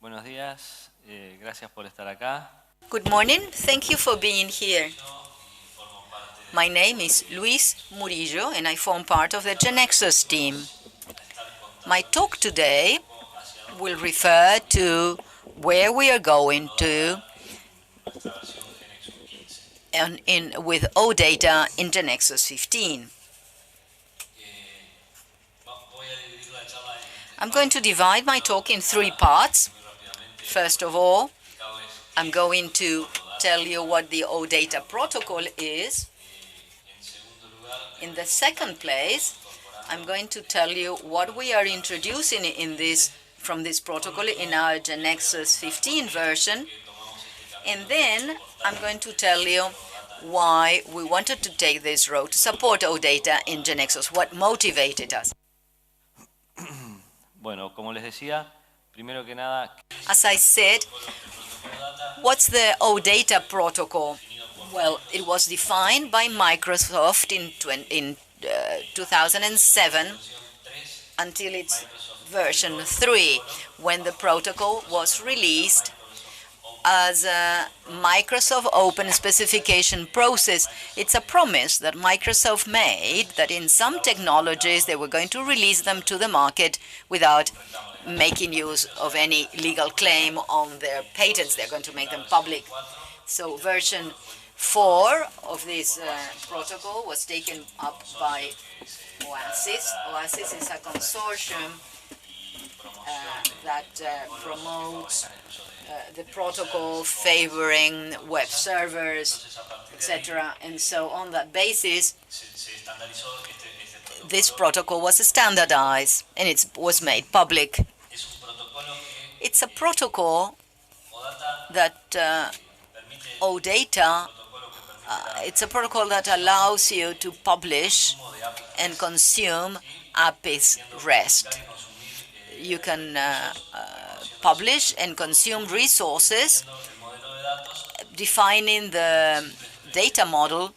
Buenos días, gracias por estar acá. Good morning. Thank you for being here. My name is Luis Murillo, and I form part of the GeneXus team. My talk today will refer to where we are going to with OData in GeneXus 15. I'm going to divide my talk in three parts. First of all, I'm going to tell you what the OData protocol is. In the second place, I'm going to tell you what we are introducing from this protocol in our GeneXus 15 version. And then I'm going to tell you why we wanted to take this road to support OData in GeneXus, what motivated us. Bueno, como les decía, primero que nada, As I said, what's the OData protocol? Well, it was defined by Microsoft in 2007 until its version 3, when the protocol was released as a Microsoft Open Specification Process. It's a promise that Microsoft made that in some technologies they were going to release them to the market without making use of any legal claim on their patents. They're going to make them public. So version 4 of this protocol was taken up by OASIS. OASIS is a consortium that promotes the protocol favoring web servers, etc. And so on that basis, this protocol was standardized and it was made public. It's a protocol that OData, it's a protocol that allows you to publish and consume APIs REST. You can publish and consume resources, defining the data model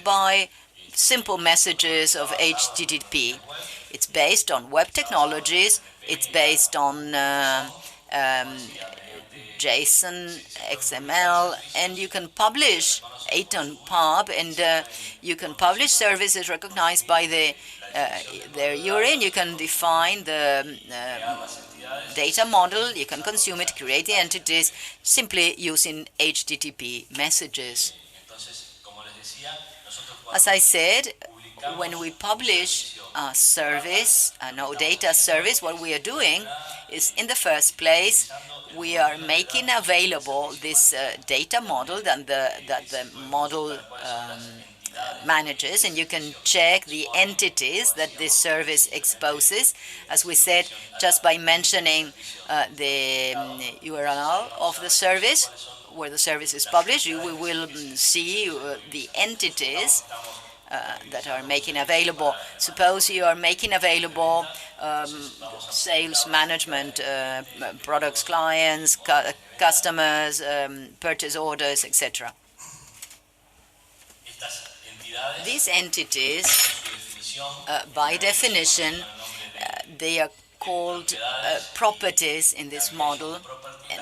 by simple messages of HTTP. It's based on web technologies. It's based on JSON, XML, and you can publish AtonPub, and you can publish services recognized by their URL. You can define the data model, you can consume it, create the entities, simply using HTTP messages. As I said, when we publish a service, an OData service, what we are doing is, in the first place, we are making available this data model that the model manages, and you can check the entities that this service exposes. As we said, just by mentioning the URL of the service, where the service is published, we will see the entities that are making available. Suppose you are making available sales management, products, clients, customers, purchase orders, etc. These entities, by definition, they are called properties in this model,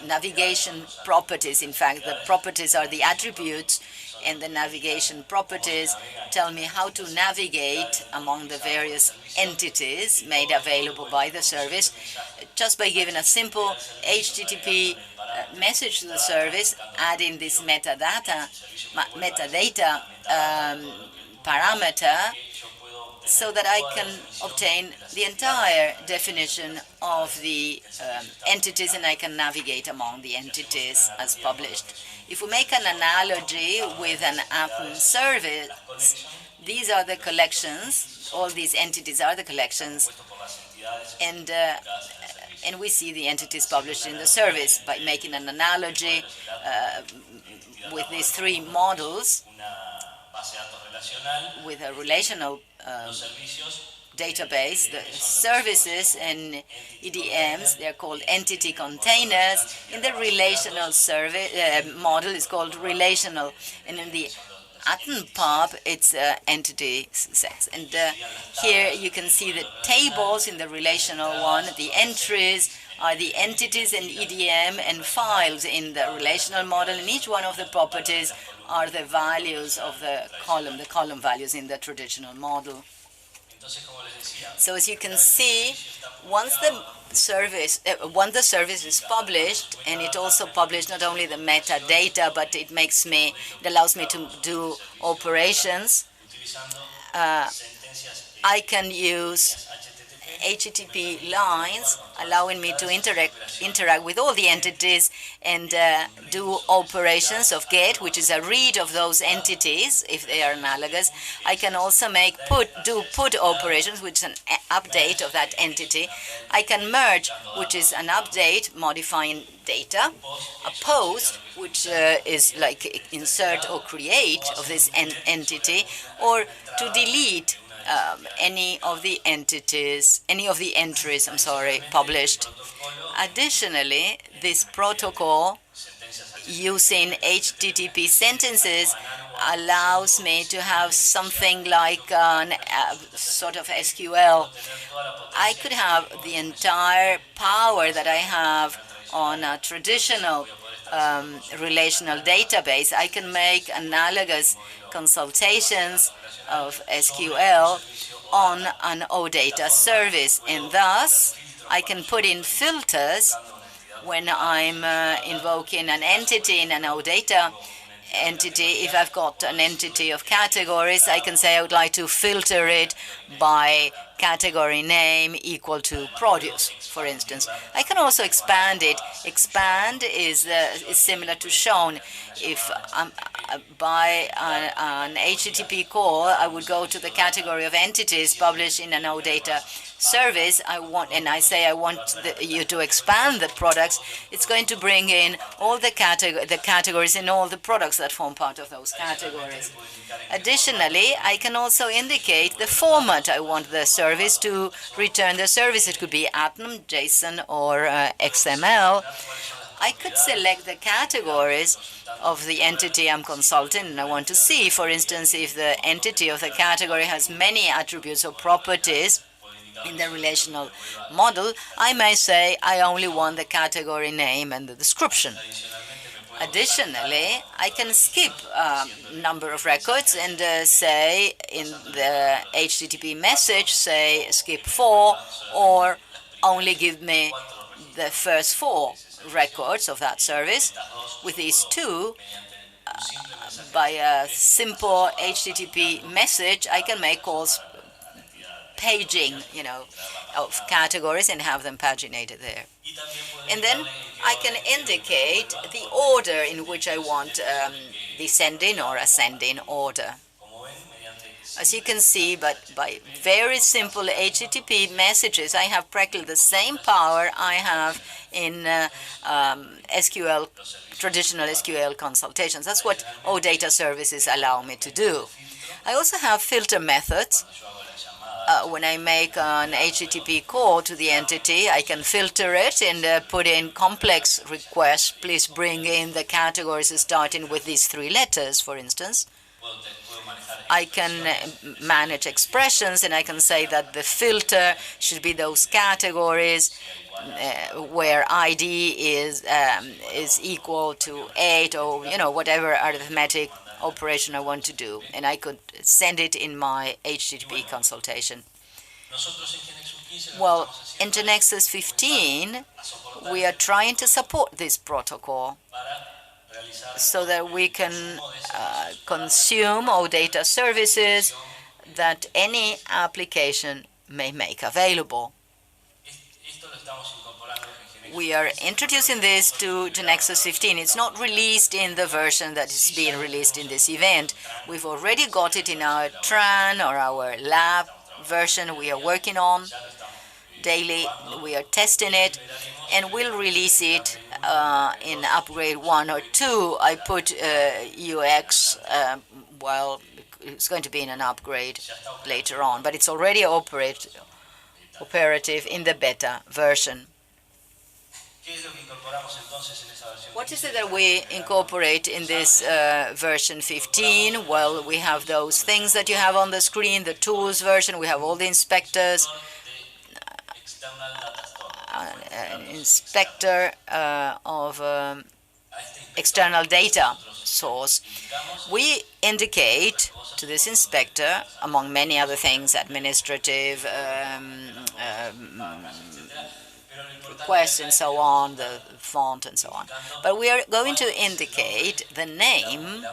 navigation properties. In fact, the properties are the attributes, and the navigation properties tell me how to navigate among the various entities made available by the service, just by giving a simple HTTP message to the service, adding this metadata parameter, so that I can obtain the entire definition of the entities, and I can navigate among the entities as published. If we make an analogy with an app service, these are the collections, all these entities are the collections, and we see the entities published in the service. By making an analogy with these three models, with a relational database, the services and EDMs, they're called entity containers. In the relational model, is called relational, and in the AtonPub, it's entity sets. And here you can see the tables in the relational one, the entries are the entities in EDM and files in the relational model, and each one of the properties are the values of the column values in the traditional model. So as you can see, once the service is published, and it also published not only the metadata, but it allows me to do operations. I can use HTTP lines, allowing me to interact with all the entities and do operations of GET, which is a read of those entities if they are analogous. I can also do put operations, which is an update of that entity. I can merge, which is an update modifying data. A post, which is like insert or create of this entity, or to delete any of the entries, published. Additionally, this protocol using HTTP sentences allows me to have something like a sort of SQL. I could have the entire power that I have on a traditional relational database. I can make analogous consultations of SQL on an OData service, and thus I can put in filters when I'm invoking an entity in an OData entity. If I've got an entity of categories, I can say I would like to filter it by category name equal to produce, for instance. I can also expand it. Expand is similar to shown. If by an HTTP call, I would go to the category of entities published in an OData service, I want you to expand the products. It's going to bring in all the categories and all the products that form part of those categories. Additionally, I can also indicate the format I want the service to return the service. It could be ATM, JSON, or XML. I could select the categories of the entity I'm consulting, and I want to see, for instance, if the entity of the category has many attributes or properties. In the relational model, I may say I only want the category name and the description. Additionally, I can skip a number of records and say in the HTTP message, say skip 4, or only give me the first 4 records of that service. With these two, by a simple HTTP message, I can make calls paging, of categories and have them paginated there. And then I can indicate the order in which I want descending or ascending order. As you can see, but by very simple HTTP messages, I have practically the same power I have in traditional SQL consultations. That's what OData services allow me to do. I also have filter methods. When I make an HTTP call to the entity, I can filter it and put in complex requests. Please bring in the categories starting with these 3 letters, for instance. I can manage expressions, and I can say that the filter should be those categories where ID is equal to 8, or whatever arithmetic operation I want to do, and I could send it in my HTTP consultation. Well, in GeneXus 15, we are trying to support this protocol so that we can consume OData services that any application may make available. We are introducing this to GeneXus 15. It's not released in the version that is being released in this event. We've already got it in our TRAN or our lab version we are working on daily. We are testing it, and we'll release it in upgrade 1 or 2. I put UX, well, it's going to be in an upgrade later on, but it's already operative in the beta version. What is it that we incorporate in this version 15? Well, we have those things that you have on the screen, the tools version. We have all the inspectors. an inspector of external data source. We indicate to this inspector, among many other things, administrative requests and so on, the font and so on. But we are going to indicate the name,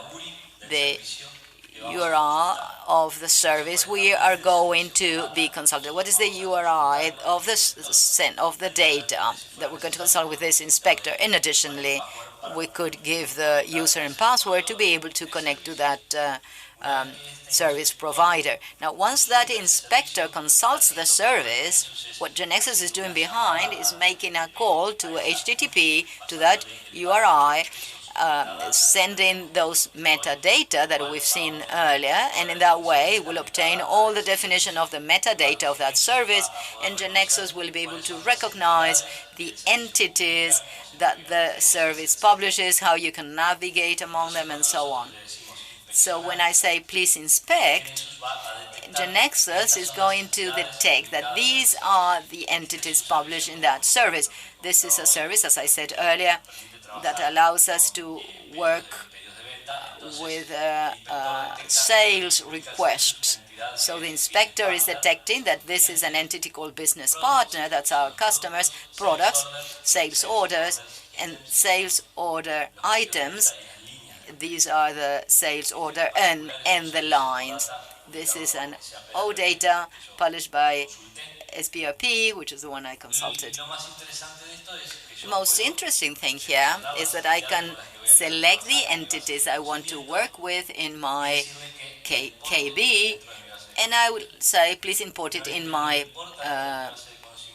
the URI of the service we are going to be consulted. What is the URI of the data that we're going to consult with this inspector? And additionally, we could give the user and password to be able to connect to that service provider. Now, once that inspector consults the service, what GeneXus is doing behind is making a call to HTTP to that URI, sending those metadata that we've seen earlier, and in that way we'll obtain all the definition of the metadata of that service, and GeneXus will be able to recognize the entities that the service publishes, how you can navigate among them, and so on. So when I say please inspect, GeneXus is going to detect that these are the entities published in that service. This is a service, as I said earlier, that allows us to work with sales requests. So the inspector is detecting that this is an entity called business partner, that's our customers, products, sales orders, and sales order items. These are the sales order and the lines. This is an OData published by SBRP, which is the one I consulted. The most interesting thing here is that I can select the entities I want to work with in my KB, and I will say, please import it in my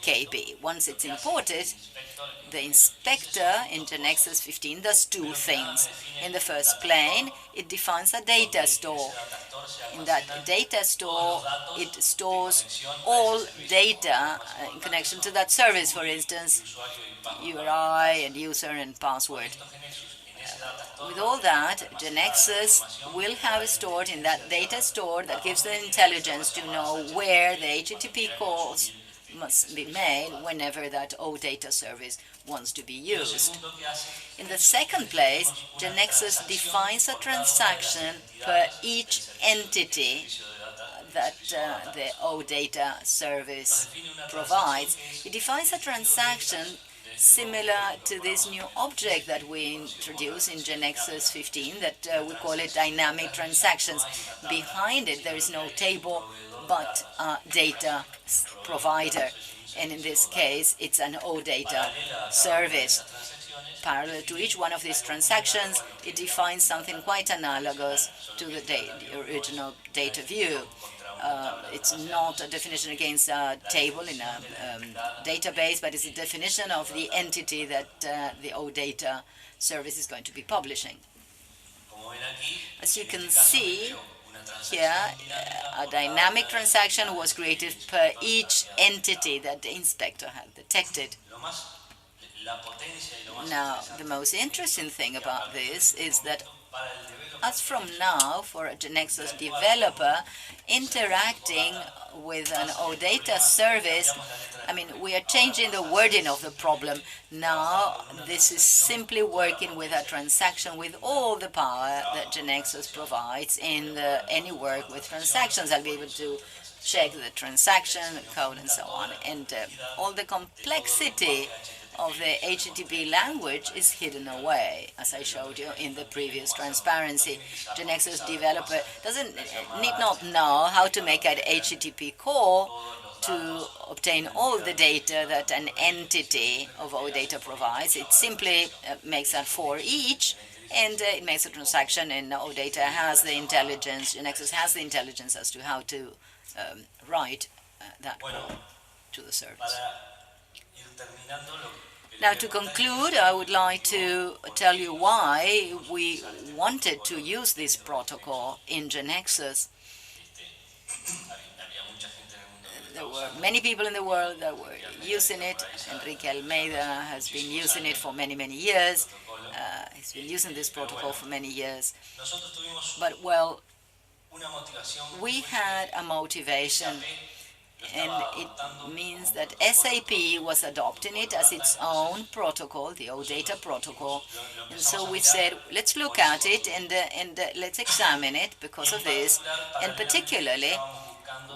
KB. Once it's imported, the inspector in GeneXus 15 does two things. In the first plane, it defines a data store. In that data store, it stores all data in connection to that service, for instance, URI and user and password. With all that, GeneXus will have stored in that data store that gives the intelligence to know where the HTTP calls must be made whenever that OData service wants to be used. In the second place, GeneXus defines a transaction per each entity that the OData service provides. It defines a transaction similar to this new object that we introduced in GeneXus 15 that we call it dynamic transactions. Behind it, there is no table, but a data provider. And in this case, it's an OData service. Parallel to each one of these transactions, it defines something quite analogous to the original data view. It's not a definition against a table in a database, but it's a definition of the entity that the OData service is going to be publishing. As you can see here, a dynamic transaction was created per each entity that the inspector had detected. Now, the most interesting thing about this is that as from now, for a GeneXus developer interacting with an OData service, we are changing the wording of the problem. Now, this is simply working with a transaction with all the power that GeneXus provides in any work with transactions. I'll be able to check the transaction, code, and so on. And all the complexity of the HTTP language is hidden away, as I showed you in the previous transparency. GeneXus developer need not know how to make an HTTP call to obtain all the data that an entity of OData provides. It simply makes that for each, and it makes a transaction, and OData has the intelligence, GeneXus has the intelligence as to how to write that call to the service. Now, to conclude, I would like to tell you why we wanted to use this protocol in GeneXus. There were many people in the world that were using it. Enrique Almeida has been using it for many, many years. He's been using this protocol for many years. But, well, we had a motivation. And it means that SAP was adopting it as its own protocol, the OData protocol. And so we said, let's look at it and let's examine it because of this. And particularly,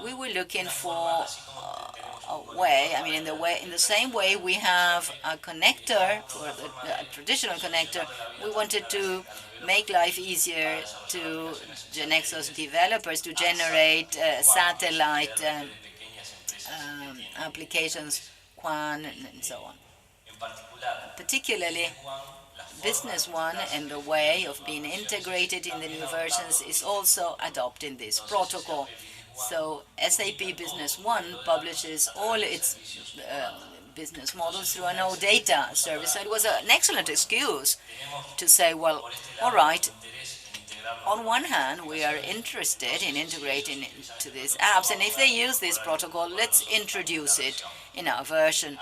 we were looking for a way, in the same way we have a connector for a traditional connector, we wanted to make life easier to GeneXus developers to generate satellite applications, Quan, and so on. Particularly, Business One and the way of being integrated in the new versions is also adopting this protocol. So SAP Business One publishes all its business models through an OData service. So it was an excellent excuse to say, well, all right, on one hand, we are interested in integrating into these apps, and if they use this protocol, let's introduce it in our version.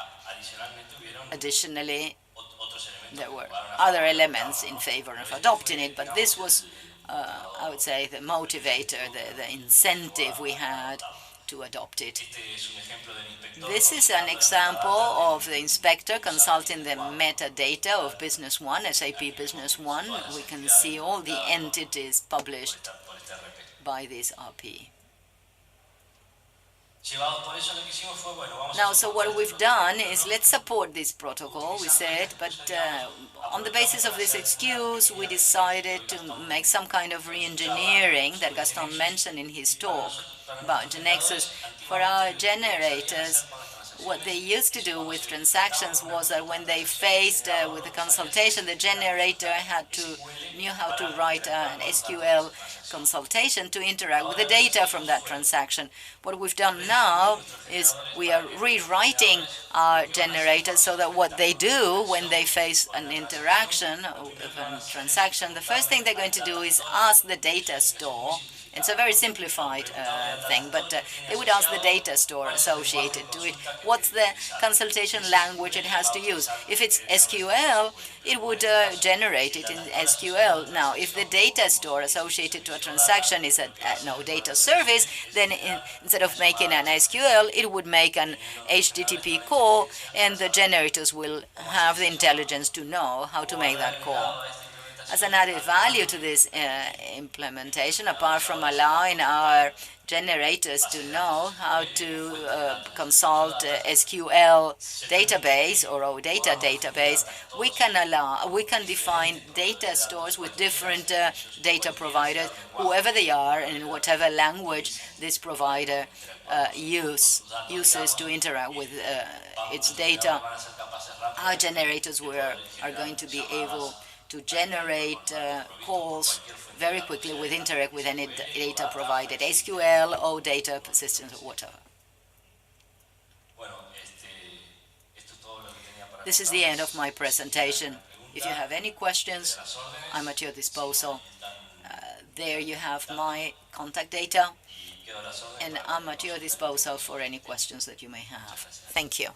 Additionally, there were other elements in favor of adopting it, but this was, I would say, the motivator, the incentive we had to adopt it. This is an example of the inspector consulting the metadata of Business One, SAP Business One. We can see all the entities published by this RP. Now, so what we've done is let's support this protocol, we said, but on the basis of this excuse, we decided to make some kind of re-engineering that Gaston mentioned in his talk about GeneXus. For our generators, what they used to do with transactions was that when they faced with a consultation, the generator knew how to write an SQL consultation to interact with the data from that transaction. What we've done now is we are rewriting our generators so that what they do when they face an interaction of a transaction, the first thing they're going to do is ask the data store. It's a very simplified thing, but they would ask the data store associated to it, what's the consultation language it has to use. If it's SQL, it would generate it in SQL. Now, if the data store associated to a transaction is an OData service, then instead of making an SQL, it would make an HTTP call, and the generators will have the intelligence to know how to make that call. As an added value to this implementation, apart from allowing our generators to know how to consult SQL database or OData database, we can define data stores with different data providers, whoever they are and in whatever language this provider uses to interact with its data. Our generators are going to be able to generate calls very quickly with interact with any data provided, SQL, OData, persistence, or whatever. This is the end of my presentation. If you have any questions, I'm at your disposal. There you have my contact data, and I'm at your disposal for any questions that you may have. Thank you.